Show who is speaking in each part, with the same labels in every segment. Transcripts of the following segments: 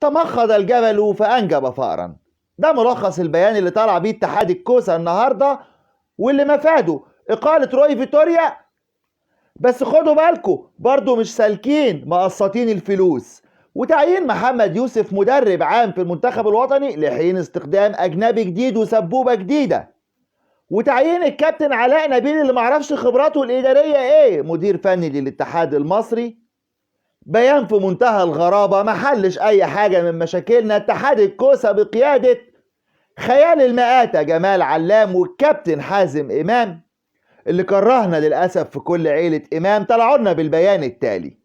Speaker 1: تمخض الجبل فأنجب فأرا. ده ملخص البيان اللي طلع بيه اتحاد الكوسة النهارده، واللي مفاده إقالة روي فيتوريا. بس خدوا بالكم برضو مش سالكين مقسطين الفلوس، وتعيين محمد يوسف مدرب عام في المنتخب الوطني لحين استخدام أجنبي جديد وسبوبة جديدة، وتعيين الكابتن علاء نبيل اللي معرفش خبراته الإدارية إيه مدير فني للاتحاد المصري. بيان في منتهى الغرابة محلش أي حاجة من مشاكلنا. اتحاد الكوسة بقيادة خيال المآتة جمال علام والكابتن حازم إمام اللي كرهنا للأسف في كل عيلة إمام طلعوا لنا بالبيان التالي: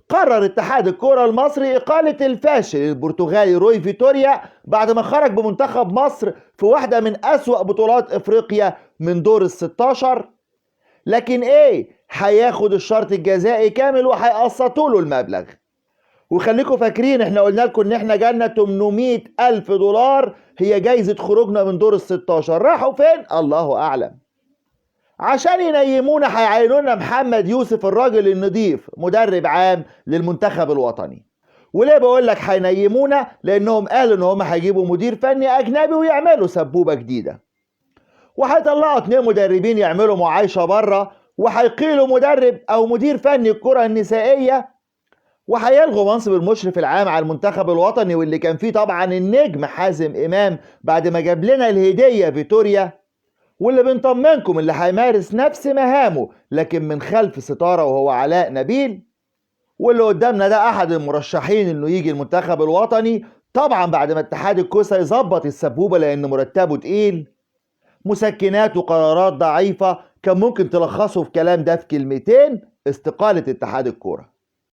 Speaker 1: قرر اتحاد الكرة المصري إقالة الفاشل البرتغالي روي فيتوريا بعد ما خرج بمنتخب مصر في واحدة من أسوأ بطولات إفريقيا من دور ال16. لكن إيه، هياخد الشرط الجزائي كامل وهيقسطوا له المبلغ. وخليكم فاكرين احنا قلنا لكم ان احنا جالنا 800 ألف دولار هي جايزة خروجنا من دور ال16، راحوا فين؟ الله أعلم. عشان ينيمونا هيعينونا محمد يوسف الراجل النضيف مدرب عام للمنتخب الوطني. وليه بقول لك هينيمونا؟ لانهم قالوا ان هم هيجيبوا مدير فني اجنبي ويعملوا سبوبه جديده، وهيطلعوا 2 مدربين يعملوا معايشه بره، وهيقيلوا مدرب او مدير فني الكره النسائيه، وهيلغوا منصب المشرف العام على المنتخب الوطني واللي كان فيه طبعا النجم حازم امام بعد ما جاب لنا الهديه فيتوريا، واللي بنطمنكم اللي هيمارس نفس مهامه لكن من خلف ستارة وهو علاء نبيل. واللي قدامنا ده أحد المرشحين إنه يجي المنتخب الوطني، طبعا بعد ما اتحاد الكوسة يظبط السبوبة لأن مرتبه تقيل. مسكنات وقرارات ضعيفة كان ممكن تلخصه في كلام ده في كلمتين: استقالة اتحاد الكورة.